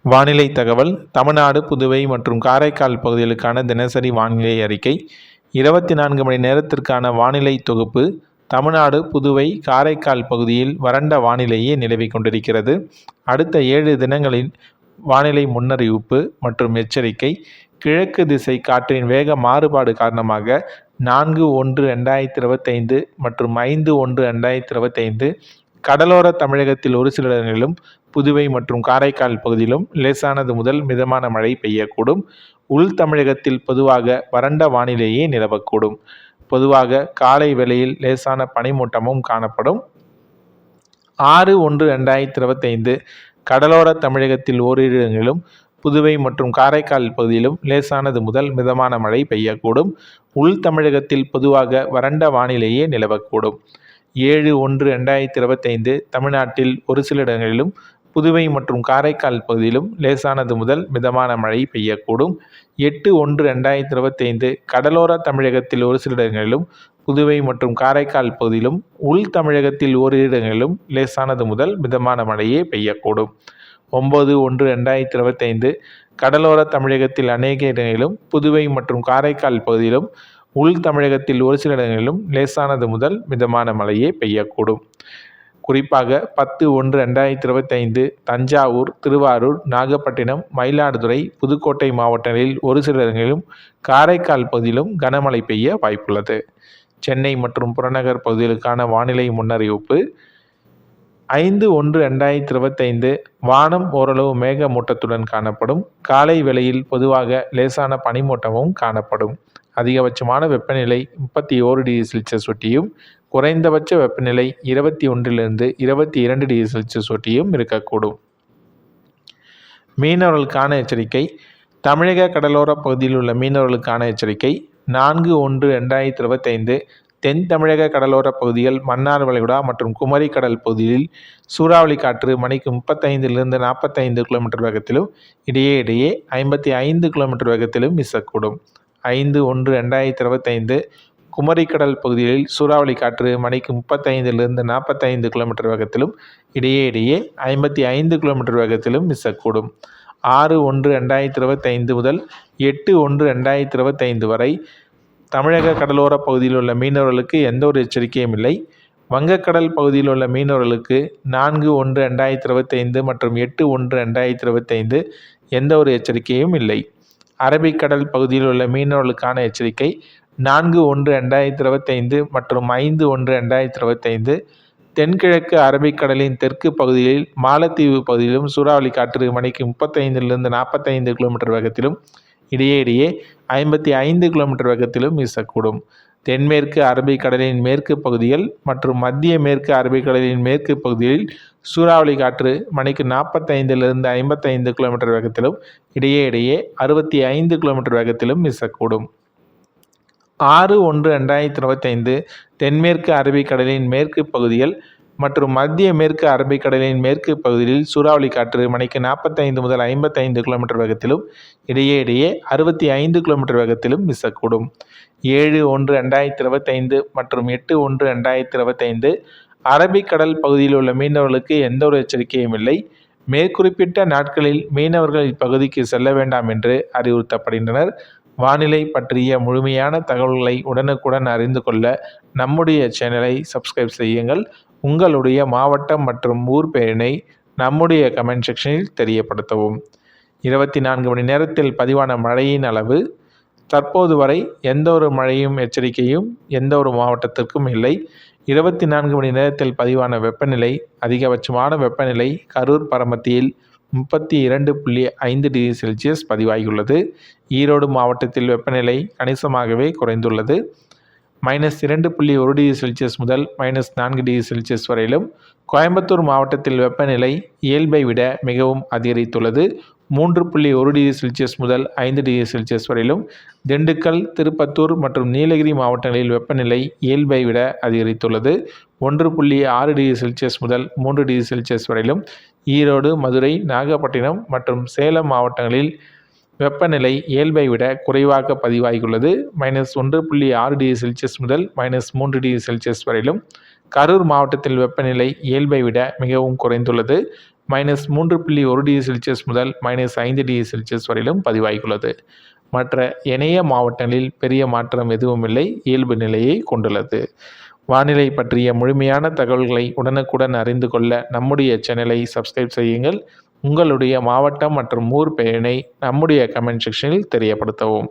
வானிலை தகவல். தமிழ்நாடு, புதுவை மற்றும் காரைக்கால் பகுதிகளுக்கான தினசரி வானிலை அறிக்கை. 24 மணி நேரத்திற்கான வானிலை தொகுப்பு. தமிழ்நாடு, புதுவை, காரைக்கால் பகுதியில் வறண்ட வானிலையே நிலவிக் கொண்டிருக்கிறது. அடுத்த 7 தினங்களின் வானிலை முன்னறிவிப்பு மற்றும் எச்சரிக்கை. கிழக்கு திசை காற்றின் வேக மாறுபாடு காரணமாக 4/1/2025 மற்றும் 5/1/2025 கடலோர தமிழகத்தில் ஒரு சில இடங்களிலும், புதுவை மற்றும் காரைக்கால் பகுதியிலும் லேசானது முதல் மிதமான மழை பெய்யக்கூடும். உள் தமிழகத்தில் பொதுவாக வறண்ட வானிலையே நிலவக்கூடும். பொதுவாக காலை வேளையில் லேசான பனிமூட்டமும் காணப்படும். 6/1/2025 கடலோர தமிழகத்தில் ஓரிரு இடங்களிலும், புதுவை மற்றும் காரைக்கால் பகுதியிலும் லேசானது முதல் மிதமான மழை பெய்யக்கூடும். உள் தமிழகத்தில் பொதுவாக வறண்ட வானிலையே நிலவக்கூடும். 7/1/2025 தமிழ்நாட்டில் ஒரு சில இடங்களிலும், புதுவை மற்றும் காரைக்கால் பகுதியிலும் லேசானது முதல் மிதமான மழை பெய்யக்கூடும். 8/1/2025 கடலோர தமிழகத்தில் ஒரு சில இடங்களிலும், புதுவை மற்றும் காரைக்கால் பகுதியிலும், உள் தமிழகத்தில் ஓரிரு இடங்களிலும் லேசானது முதல் மிதமான மழையே பெய்யக்கூடும். 9/1/2025 கடலோர தமிழகத்தில் அநேக இடங்களிலும், புதுவை மற்றும் காரைக்கால் பகுதியிலும், உள் தமிழகத்தில் ஒரு சில இடங்களிலும் லேசானது முதல் மிதமான மழையே பெய்யக்கூடும். குறிப்பாக 10/1/2025 தஞ்சாவூர், திருவாரூர், நாகப்பட்டினம், மயிலாடுதுறை, புதுக்கோட்டை மாவட்டங்களில் ஒரு சில இடங்களிலும், காரைக்கால் பகுதியிலும் கனமழை பெய்ய வாய்ப்புள்ளது. சென்னை மற்றும் புறநகர் பகுதிகளுக்கான வானிலை முன்னறிவிப்பு. 5/1/2025 வானம் ஓரளவு மேகமூட்டத்துடன் காணப்படும். காலை வேளையில் பொதுவாக லேசான பனிமூட்டமும் காணப்படும். அதிகபட்சமான வெப்பநிலை 31°C ஒட்டியும், குறைந்தபட்ச வெப்பநிலை 21-22°C ஒட்டியும் இருக்கக்கூடும். மீனவர்களுக்கான எச்சரிக்கை. தமிழக கடலோர பகுதியில் உள்ள மீனவர்களுக்கான எச்சரிக்கை. 4/1/2025 தென் தமிழக கடலோர பகுதிகள், மன்னார் வளைகுடா மற்றும் குமரி கடல் பகுதியில் சூறாவளி காற்று மணிக்கு 35-45 km வேகத்திலும், இடையே 55 km வேகத்திலும் வீசக்கூடும். 5/1/2025 குமரிக்கடல் பகுதிகளில் சூறாவளி காற்று மணிக்கு 35-45 km வேகத்திலும், இடையே 55 km வேகத்திலும் வீசக்கூடும். 6/1/2025 முதல் 8/1/2025 வரை தமிழக கடலோர பகுதியில் உள்ள மீனவர்களுக்கு எந்த ஒரு எச்சரிக்கையும் இல்லை. வங்கக்கடல் பகுதியில் உள்ள மீனவர்களுக்கு 4/1/2025 மற்றும் 8/1/2025 எந்த ஒரு எச்சரிக்கையும் இல்லை. அரபிக்கடல் பகுதியில் உள்ள மீனவர்களுக்கான எச்சரிக்கை. 4/1/2025 மற்றும் 5/1/2025 தென்கிழக்கு அரபிக்கடலின் தெற்கு பகுதியில், மாலத்தீவு பகுதியிலும் சூறாவளி காற்று மணிக்கு 35-45 km வேகத்திலும், இடையே 55 km வேகத்திலும் வீசக்கூடும். தென்மேற்கு அரபிக்கடலின் மேற்கு பகுதிகள் மற்றும் மத்திய மேற்கு அரபிக்கடலின் மேற்கு பகுதியில் சூறாவளி காற்று மணிக்கு 45-55 km வேகத்திலும், இடையே 65 km வேகத்திலும் வீசக்கூடும். 6/1/2025 தென்மேற்கு அரபிக்கடலின் மேற்கு பகுதிகள் மற்றும் மத்திய மேற்கு அரபிக்கடலின் மேற்கு பகுதியில் சூறாவளி காற்று மணிக்கு 45-55 km வேகத்திலும், இடையே 65 km வேகத்திலும் வீசக்கூடும். 7/1/2025 மற்றும் 8/1/2025 அரபிக்கடல் பகுதியில் உள்ள மீனவர்களுக்கு எந்த ஒரு எச்சரிக்கையும் இல்லை. மேற்குறிப்பிட்ட நாட்களில் மீனவர்கள் இப்பகுதிக்கு செல்ல வேண்டாம் என்று அறிவுறுத்தப்படுகின்றனர். வானிலை பற்றிய முழுமையான தகவல்களை உடனுக்குடன் அறிந்து கொள்ள நம்முடைய சேனலை சப்ஸ்கிரைப் செய்யுங்கள். உங்களுடைய மாவட்டம் மற்றும் ஊர் பெயரினை நம்முடைய கமெண்ட் செக்ஷனில் தெரியப்படுத்தவும். 24 மணி நேரத்தில் பதிவான மழையின் அளவு. தற்போது வரை எந்த ஒரு மழையும் எச்சரிக்கையும் எந்த ஒரு மாவட்டத்திற்கும் இல்லை. 24 மணி நேரத்தில் பதிவான வெப்பநிலை. அதிகபட்சமான வெப்பநிலை கரூர் பரமத்தியில் 32.5°C பதிவாகியுள்ளது. ஈரோடு மாவட்டத்தில் வெப்பநிலை கணிசமாகவே குறைந்துள்ளது. -2.1°C முதல் -4°C வரையிலும். கோயம்புத்தூர் மாவட்டத்தில் வெப்பநிலை இயல்பை விட மிகவும் அதிகரித்துள்ளது. 3.1°C முதல் 5°C வரையிலும். திண்டுக்கல், திருப்பத்தூர் மற்றும் நீலகிரி மாவட்டங்களில் வெப்பநிலை இயல்பை விட அதிகரித்துள்ளது. 1.6°C முதல் 3°C வரையிலும். ஈரோடு, மதுரை, நாகப்பட்டினம் மற்றும் சேலம் மாவட்டங்களில் வெப்பநிலை இயல்பை விட குறைவாக பதிவாகியுள்ளது. -1.6°C முதல் -3°C வரையிலும். கரூர் மாவட்டத்தில் வெப்பநிலை இயல்பை விட மிகவும் குறைந்துள்ளது. -3.1°C முதல் -5°C வரையிலும் பதிவாகியுள்ளது. மற்ற ஏனைய மாவட்டங்களில் பெரிய மாற்றம் எதுவும் இல்லை, இயல்பு நிலையை கொண்டுள்ளது. வானிலை பற்றிய முழுமையான தகவல்களை உடனுக்குடன் அறிந்து கொள்ள நம்முடைய சேனலை சப்ஸ்கிரைப் செய்யுங்கள். உங்களுடைய மாவட்டம் மற்றும் ஊர் பெயரினை நம்முடைய கமெண்ட் செக்ஷனில் தெரியப்படுத்தவும்.